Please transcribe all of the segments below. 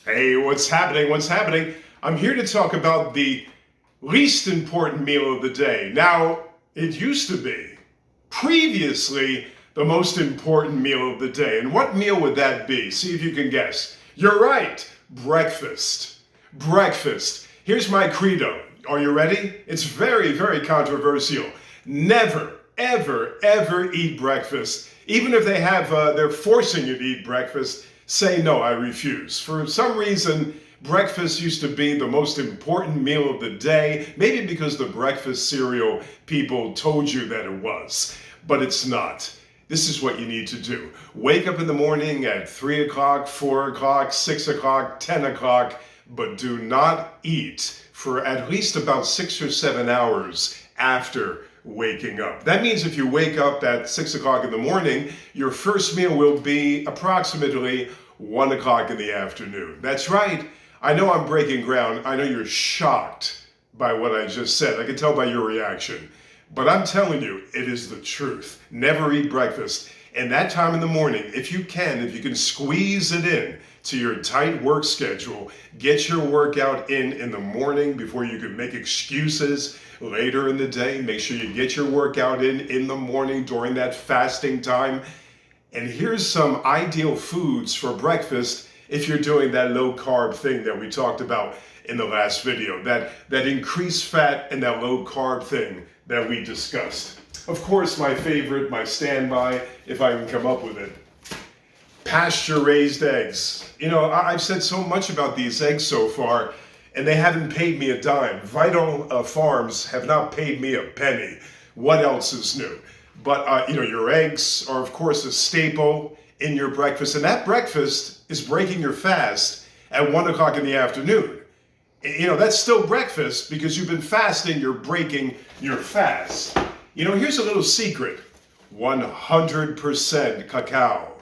Hey, what's happening? What's happening? I'm here to talk about the least important meal of the day. Now, it used to be previously the most important meal of the day. And what meal would that be? See if you can guess. You're right, breakfast. Breakfast. Here's my credo. Are you ready? It's very, very controversial. Never, ever, ever eat breakfast. Even if they're forcing you to eat breakfast, say no, I refuse. For some reason, breakfast used to be the most important meal of the day, maybe because the breakfast cereal people told you that it was, but it's not. This is what you need to do. Wake up in the morning at 3 o'clock, 4 o'clock, 6 o'clock, 10 o'clock, but do not eat for at least about 6 or 7 hours after waking up. That means if you wake up at 6 o'clock in the morning, your first meal will be approximately 1 o'clock in the afternoon. That's right. I know I'm breaking ground. I know you're shocked by what I just said. I can tell by your reaction. But I'm telling you, it is the truth. Never eat breakfast. And that time in the morning, if you can squeeze it in to your tight work schedule, get your workout in the morning before you can make excuses later in the day. Make sure you get your workout in the morning during that fasting time. And here's some ideal foods for breakfast if you're doing that low carb thing that we talked about in the last video, that increased fat and that low carb thing that we discussed. Of course, my favorite, my standby, if I can come up with it, pasture raised eggs. You know, I've said so much about these eggs so far, and they haven't paid me a dime. Vital Farms have not paid me a penny. What else is new? But, your eggs are, of course, a staple in your breakfast. And that breakfast is breaking your fast at 1 o'clock in the afternoon. That's still breakfast because you've been fasting. You're breaking your fast. Here's a little secret. 100% cacao.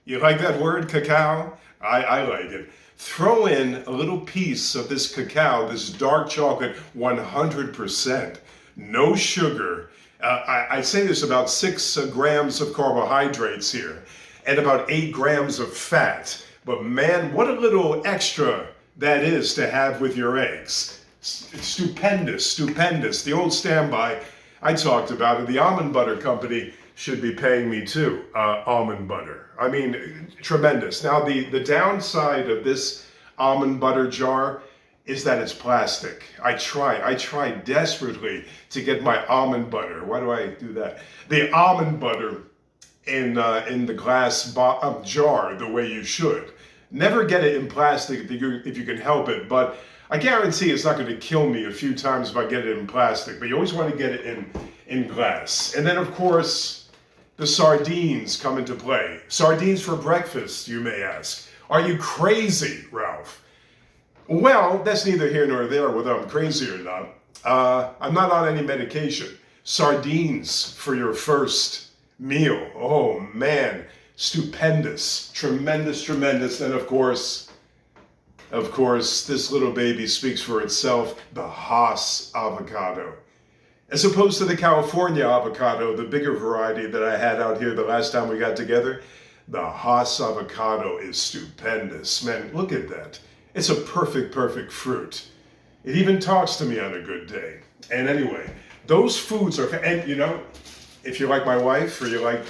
You like that word, cacao? I like it. Throw in a little piece of this cacao, this dark chocolate, 100%. No sugar. I'd say there's about 6 grams of carbohydrates here and about 8 grams of fat. But man, what a little extra that is to have with your eggs. It's stupendous. The old standby I talked about, and the almond butter company should be paying me too, almond butter. I mean, tremendous. Now, the downside of this almond butter jar is that it's plastic. I try desperately to get my almond butter. Why do I do that? The almond butter in the glass jar the way you should. Never get it in plastic if you can help it, but I guarantee it's not going to kill me a few times if I get it in plastic, but you always want to get it in glass. And then, of course, the sardines come into play. Sardines for breakfast, you may ask. Are you crazy, Ralph? Well, that's neither here nor there whether I'm crazy or not. I'm not on any medication. Sardines for your first meal. Oh, man. Stupendous. Tremendous. And of course, this little baby speaks for itself, the Hass avocado. As opposed to the California avocado, the bigger variety that I had out here the last time we got together, the Hass avocado is stupendous. Man, look at that. It's a perfect fruit. It even talks to me on a good day. And anyway, those foods are, and if you're like my wife or you like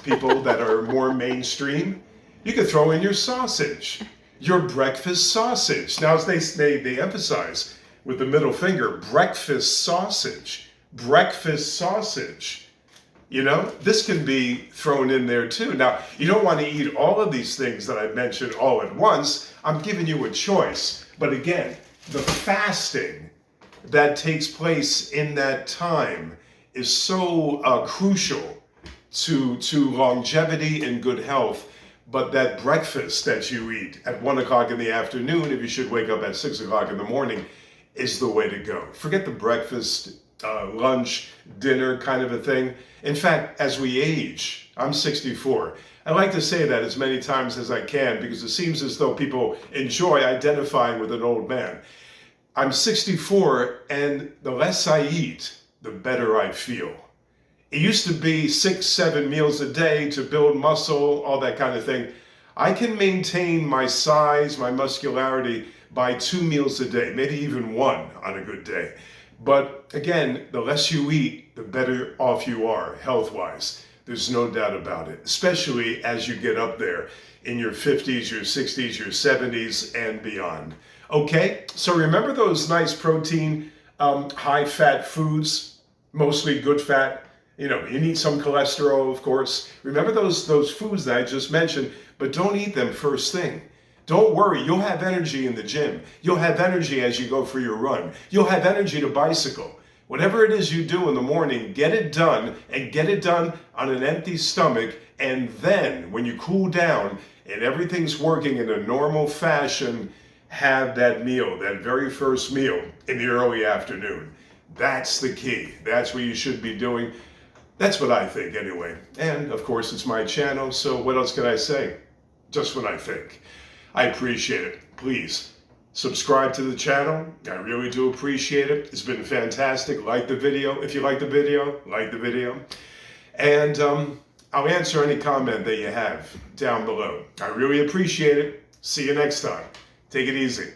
people that are more mainstream, you could throw in your sausage, your breakfast sausage. Now, as they emphasize with the middle finger, breakfast sausage. This can be thrown in there too. Now, you don't want to eat all of these things that I mentioned all at once. I'm giving you a choice. But again, the fasting that takes place in that time is so crucial to longevity and good health. But that breakfast that you eat at 1 o'clock in the afternoon, if you should wake up at 6 o'clock in the morning, is the way to go. Forget the breakfast, lunch, dinner kind of a thing. In fact, as we age, I'm 64. I like to say that as many times as I can because it seems as though people enjoy identifying with an old man. I'm 64, and the less I eat, the better I feel. It used to be 6, 7 meals a day to build muscle, all that kind of thing. I can maintain my size, my muscularity by 2 meals a day, maybe even 1 on a good day. But again, the less you eat, the better off you are health-wise. There's no doubt about it, especially as you get up there in your 50s, your 60s, your 70s, and beyond. Okay, so remember those nice protein, high-fat foods, mostly good fat. You know, you need some cholesterol, of course. Remember those foods that I just mentioned, but don't eat them first thing. Don't worry, you'll have energy in the gym. You'll have energy as you go for your run. You'll have energy to bicycle. Whatever it is you do in the morning, get it done, and get it done on an empty stomach. And then when you cool down and everything's working in a normal fashion, have that meal, that very first meal in the early afternoon. That's the key. That's what you should be doing. That's what I think anyway. And of course, it's my channel, so what else can I say? Just what I think. I appreciate it. Please subscribe to the channel. I really do appreciate it. It's been fantastic. Like the video. If you like the video, like the video. And I'll answer any comment that you have down below. I really appreciate it. See you next time. Take it easy.